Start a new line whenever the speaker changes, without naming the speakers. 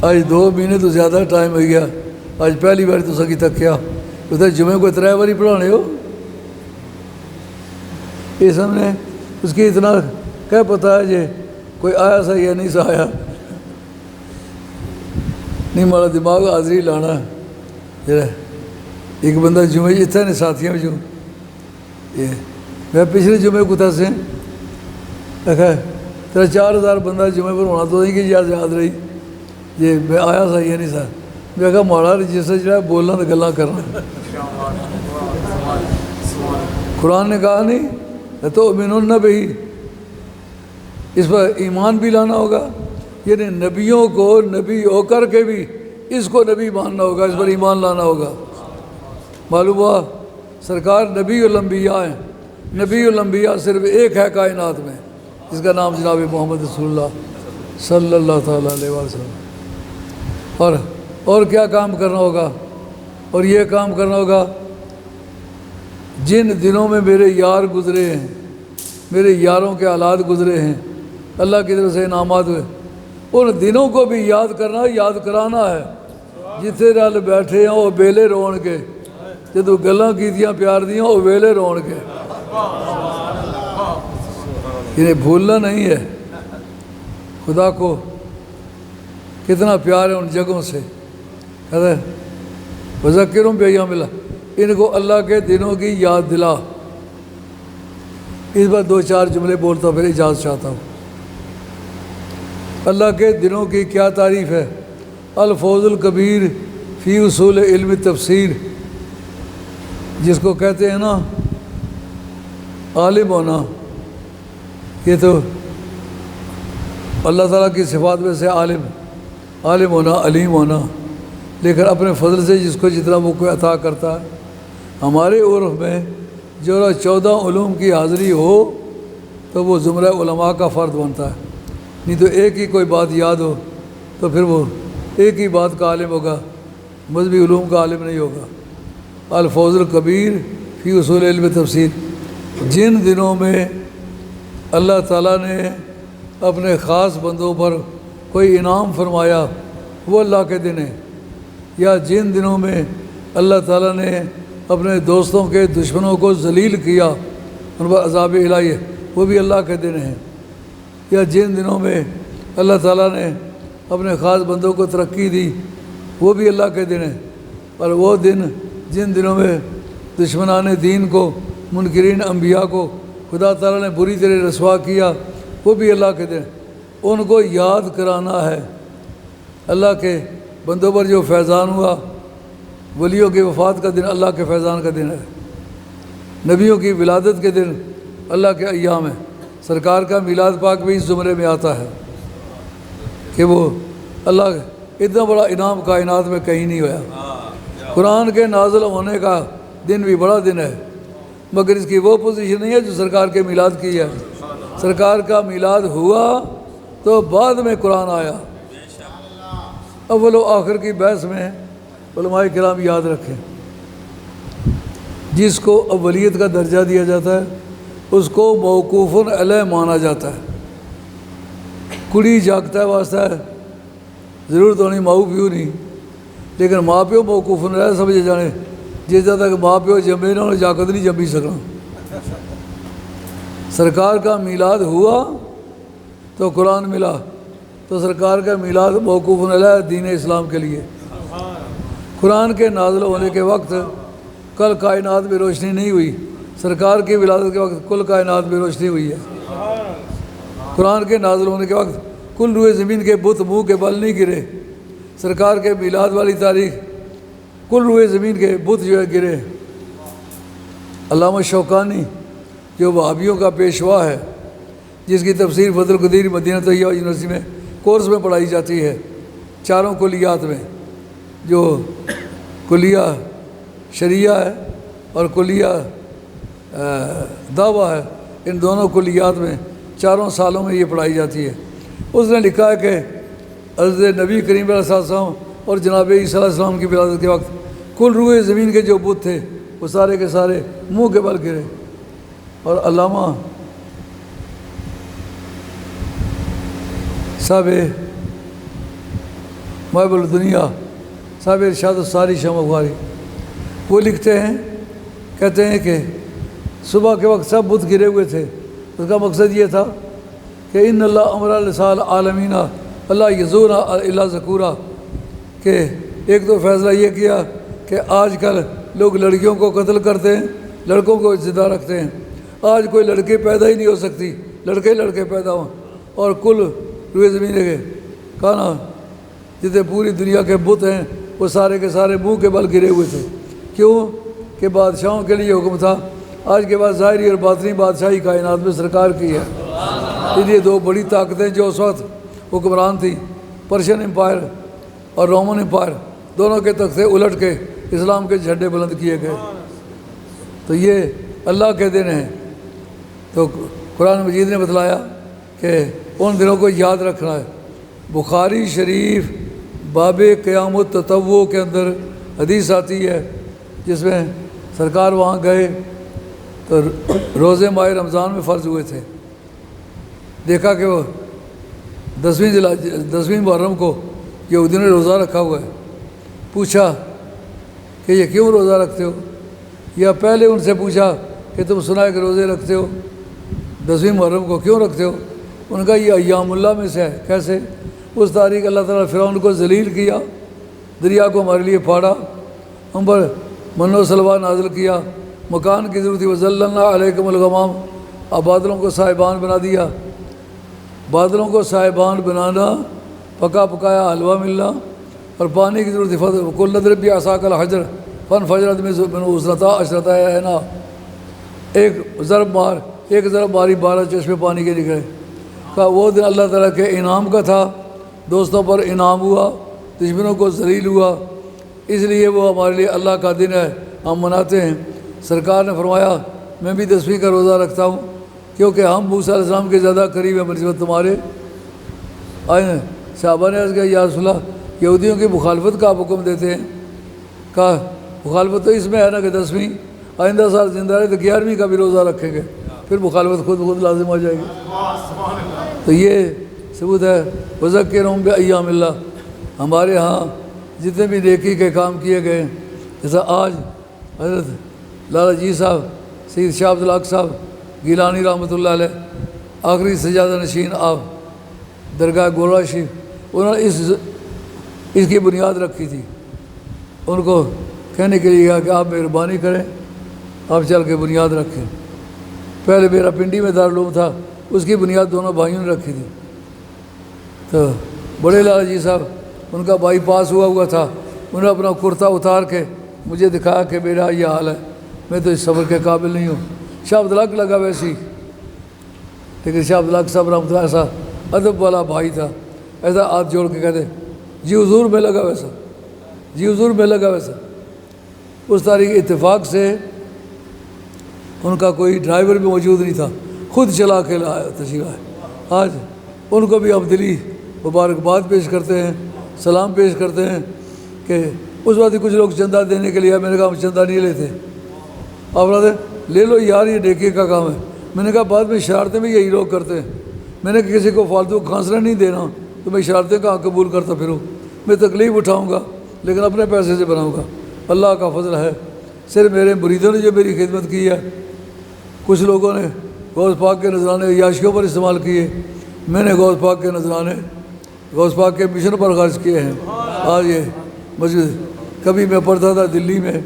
آج 2 مہینے تو زیادہ ٹائم ہو گیا، آج پہلی بار تو سکی تک کیا ادھر جمعے کو 3 باری پڑھانے ہو، اس ہم نے اس کی اتنا کیا پتہ ہے جی کوئی آیا سا یا نہیں سا آیا، نہیں ہمارا دماغ حاضری لانا ہے۔ ایک بندہ جمعے اتنا نہیں ساتھیاں جو یہ میں پچھلے جمعے کو تھا سے دیکھا 3-4 ہزار بندہ جمعے پر ہونا تو نہیں کہ یاد رہی یہ میں آیا سا یہ نہیں سا، میں کہا ماڑا رجسٹر جو ہے بولنا تو گلا کرنا، قرآن نے کہا نہیں تو امین نہ بھی اس پر ایمان بھی لانا ہوگا، یعنی نبیوں کو نبی ہو کر کے بھی اس کو نبی ماننا ہوگا، اس پر ایمان لانا ہوگا۔ معلوم ہوا سرکار نبی الانبیاء ہیں، نبی الانبیاء صرف ایک ہے کائنات میں جس کا نام جناب محمد رسول اللہ صلی اللہ تعالیٰ علیہ وسلم۔ اور کیا کام کرنا ہوگا؟ اور یہ کام کرنا ہوگا جن دنوں میں میرے یار گزرے ہیں، میرے یاروں کے حالات گزرے ہیں، اللہ کی طرف سے انعامات ہوئے، ان دنوں کو بھی یاد کرنا، یاد کرانا ہے۔ جتنے رل بیٹھے ہیں وہ ویلے رون کے، جدو گلاں کیتیاں پیار دیاں وہ ویلے رون کے، انہیں بھولنا نہیں ہے۔ خدا کو کتنا پیار ہے ان جگہوں سے، کہتا ہے وذکرہم بایام اللہ، ان کو اللہ کے دنوں کی یاد دلا۔ اس بار 2-4 جملے بولتا پھر اجازت چاہتا ہوں۔ اللہ کے دنوں کی کیا تعریف ہے؟ الفوز الکبیر فی اصول علم تفسیر، جس کو کہتے ہیں نا عالم ہونا، یہ تو اللہ تعالیٰ کی صفات میں سے عالم ہونا، علیم ہونا، لیکن اپنے فضل سے جس کو جتنا وہ کوئی عطا کرتا ہے۔ ہمارے عرف میں جو 14 علوم کی حاضری ہو تو وہ زمرہ علماء کا فرد بنتا ہے، نہیں تو ایک ہی کوئی بات یاد ہو تو پھر وہ ایک ہی بات کا عالم ہوگا، مذہبی علوم کا عالم نہیں ہوگا۔ الفوز الکبیر فی اصول علم تفسیر، جن دنوں میں اللہ تعالیٰ نے اپنے خاص بندوں پر کوئی انعام فرمایا وہ اللہ کے دن ہیں، یا جن دنوں میں اللہ تعالیٰ نے اپنے دوستوں کے دشمنوں کو ذلیل کیا، ان پر عذاب الہی ہے، وہ بھی اللہ کے دن ہیں، یا جن دنوں میں اللہ تعالیٰ نے اپنے خاص بندوں کو ترقی دی وہ بھی اللہ کے دن ہیں۔ پر وہ دن جن دنوں میں دشمنان دین کو، منکرین انبیاء کو خدا تعالیٰ نے بری طرح رسوا کیا وہ بھی اللہ کے دن، ان کو یاد کرانا ہے۔ اللہ کے بندوں پر جو فیضان ہوا، ولیوں کی وفات کا دن اللہ کے فیضان کا دن ہے، نبیوں کی ولادت کے دن اللہ کے ایام ہے۔ سرکار کا میلاد پاک بھی اس زمرے میں آتا ہے کہ وہ اللہ اتنا بڑا انعام کائنات میں کہیں نہیں ہوا۔ قرآن کے نازل ہونے کا دن بھی بڑا دن ہے، مگر اس کی وہ پوزیشن نہیں ہے جو سرکار کے میلاد کی ہے۔ سرکار کا میلاد ہوا تو بعد میں قرآن آیا۔ اول و آخر کی بحث میں علماء کرام یاد رکھیں، جس کو اولیت کا درجہ دیا جاتا ہے اس کو موقوف علیہ مانا جاتا ہے۔ کڑی جاگتا ہے واسطہ ہے، ضرورت ہونی ماؤ پیو نہیں، لیکن ماں پیو موقوف علیہ سمجھے جانے، جس تک ماں پیو جمے نہ جاگت نہیں جمی سکنا۔ سرکار کا میلاد ہوا تو قرآن ملا، تو سرکار کا میلاد موقوف علیہ دین اسلام کے لیے۔ قرآن کے نازل ہونے کے وقت کل کائنات میں روشنی نہیں ہوئی، سرکار کی ولادت کے وقت کل کائنات میں روشنی ہوئی ہے۔ قرآن کے نازل ہونے کے وقت کل روئے زمین کے بت منہ کے بل نہیں گرے، سرکار کے میلاد والی تاریخ کل روئے زمین کے بت جو ہے گرے۔ علامہ شوکانی جو وہابیوں کا پیشوا ہے، جس کی تفسیر فضل القدیر مدینہ طیبہ یونیورسٹی میں کورس میں پڑھائی جاتی ہے، 4 کلیات میں، جو کلیہ شریعہ ہے اور کلیہ دعویٰ ہے، ان دونوں کلیات میں 4 سالوں میں یہ پڑھائی جاتی ہے۔ اس نے لکھا ہے کہ حضرت نبی کریم علیہ السلام اور جناب عیسیٰ علیہ السلام کی ولادت کے وقت کل روئے زمین کے جو بت تھے وہ سارے کے سارے منہ کے بل گرے۔ اور علامہ صاحب محب الدنیا صاحب ارشاد الساری شمع بخاری، وہ لکھتے ہیں، کہتے ہیں کہ صبح کے وقت سب بت گرے ہوئے تھے، اس کا مقصد یہ تھا کہ ان اللہ امر لسال عالمین اللہ یزور اللہ ذکورہ، کہ ایک تو فیصلہ یہ کیا کہ آج کل لوگ لڑکیوں کو قتل کرتے ہیں، لڑکوں کو زندہ رکھتے ہیں، آج کوئی لڑکی پیدا ہی نہیں ہو سکتی، لڑکے پیدا ہوں، اور کل روئے زمین کے کانا جتنے پوری دنیا کے بت ہیں وہ سارے کے سارے منہ کے بل گرے ہوئے تھے۔ کیوں کہ بادشاہوں کے لیے حکم تھا، آج کے بعد ظاہری اور باطنی بادشاہی کائنات میں سرکار کی ہے۔ اس لیے دو بڑی طاقتیں جو اس وقت حکمران تھیں، پرشین امپائر اور رومن امپائر، دونوں کے تختے الٹ کے اسلام کے جھنڈے بلند کیے گئے۔ تو یہ اللہ کے دن ہیں۔ تو قرآن مجید نے بتلایا کہ ان دنوں کو یاد رکھنا ہے۔ بخاری شریف باب قیام التطوع کے اندر حدیث آتی ہے جس میں سرکار وہاں گئے تو روزے ماہ رمضان میں فرض ہوئے تھے، دیکھا کہ وہ 10ویں محرم کو یہودیوں نے روزہ رکھا ہوا ہے۔ پوچھا کہ یہ کیوں روزہ رکھتے ہو، یا پہلے ان سے پوچھا کہ تم سنا ہے کہ روزے رکھتے ہو، 10ویں محرم کو کیوں رکھتے ہو؟ ان کا یہ ایام اللہ میں سے ہے۔ کیسے؟ اس تاریخ اللہ تعالیٰ فرعون کو ذلیل کیا، دریا کو ہمارے لیے پھاڑا، ہم پر من و سلوا نازل کیا، مکان کی ضرورت تھی، وَظَلَّلْنَا عَلَيْكُمُ الْغَمَامَ، اب بادلوں کو صاحبان بنا دیا۔ بادلوں کو صاحبان بنانا، پکا پکایا حلوہ ملنا، اور پانی کی ضرورت تھی، کُلْ نَضْرِب بِعَصَاكَ الْحَجَرَ فَانْفَجَرَتْ مِنْهُ اثْنَتَا عَشْرَةَ عَيْنًا، ایک ضرب ماری 12 چشمے پانی کے نکلے۔ کہا وہ دن اللہ تعالیٰ کے انعام کا تھا، دوستوں پر انعام ہوا، دشمنوں کو ذلیل ہوا، اس لیے وہ ہمارے لیے اللہ کا دن ہے، ہم مناتے ہیں۔ سرکار نے فرمایا میں بھی 10ویں کا روزہ رکھتا ہوں کیونکہ ہم موسیٰ علیہ السلام کے زیادہ قریب ہیں بنسبت تمہارے۔ آئے صحابہ نے عرض کیا یا رسول اللہ یہودیوں کی مخالفت کا آپ حکم دیتے ہیں؟ کہا مخالفت تو اس میں ہے نا کہ 10ویں، آئندہ سال زندہ رہے تو 11ویں کا بھی روزہ رکھیں گے، پھر مخالفت خود لازم ہو جائے گی۔ تو یہ ثبوت ہے وَذَكِّرْهُمْ بِأَيَّامِ اللَّهِ۔ ہمارے ہاں جتنے بھی نیکی کے کام کیے گئے، جیسا آج حضرت لالا جی صاحب، سید شاہ عبد الحق صاحب گیلانی رحمۃ اللہ علیہ، آخری سجادہ نشین آپ درگاہ گولڑا شریف، انہوں نے اس کی بنیاد رکھی تھی۔ ان کو کہنے کے لیے کہا کہ آپ مہربانی کریں، آپ چل کے بنیاد رکھیں۔ پہلے میرا پنڈی میں دارالعلوم تھا، اس کی بنیاد دونوں بھائیوں نے رکھی تھی۔ تو بڑے لالا جی صاحب، ان کا بائی پاس ہوا تھا، انہوں نے اپنا کرتا اتار کے مجھے دکھایا کہ میرا یہ حال ہے، میں تو اس صبر کے قابل نہیں ہوں۔ شاہ عبد الحق لگا ویسی، لیکن شاہ عبد الحق صاحب رحمۃ اللہ ایسا ادب والا بھائی تھا، ایسا ہاتھ جوڑ کے کہتے جی حضور میں لگا ویسا، جی حضور میں لگا ویسا۔ اس تاریخ اتفاق سے ان کا کوئی ڈرائیور بھی موجود نہیں تھا، خود چلا کے لایا تشریف آئے۔ آج ان کو بھی اب دلی مبارکباد پیش کرتے ہیں، سلام پیش کرتے ہیں کہ اس وقت کچھ لوگ چندہ دینے کے لیے، میں نے کہا ہم چندہ نہیں لیتے، آپ لے لو یار یہ نیکی کا کام ہے۔ میں نے کہا بعد میں شرارتیں بھی یہی لوگ کرتے ہیں، میں نے کسی کو فالتو کھانسنا نہیں دینا، تو میں شرارتیں کہاں قبول کرتا پھروں، میں تکلیف اٹھاؤں گا لیکن اپنے پیسے سے بناؤں گا۔ اللہ کا فضل ہے، صرف میرے مریدوں نے جو میری خدمت کی ہے، کچھ لوگوں نے غوث پاک کے نذرانے عیاشیوں پر استعمال کیے، میں نے غوث پاک کے نذرانے غوث پاک کے مشن پر خرچ کیے ہیں۔ آج یہ مسجد کبھی میں پڑھتا تھا دلی میں،